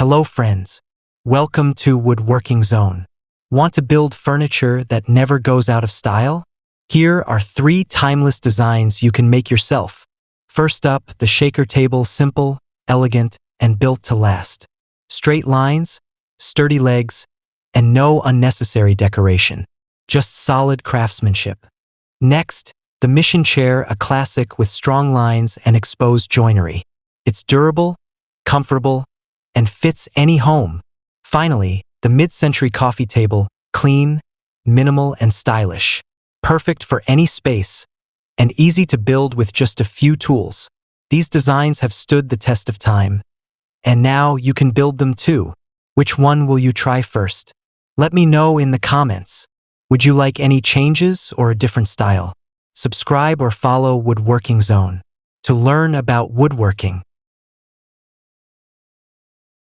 Hello friends, welcome to Woodworking Zone. Want to build furniture that never goes out of style? Here are 3 timeless designs you can make yourself. First up, the shaker table, simple, elegant, and built to last. Straight lines, sturdy legs, and no unnecessary decoration. Just solid craftsmanship. Next, the mission chair, a classic with strong lines and exposed joinery. It's durable, comfortable, and fits any home. Finally, the mid-century coffee table, clean, minimal, and stylish. Perfect for any space, and easy to build with just a few tools. These designs have stood the test of time, and now you can build them too. Which one will you try first? Let me know in the comments. Would you like any changes or a different style? Subscribe or follow Woodworking Zone to learn about woodworking.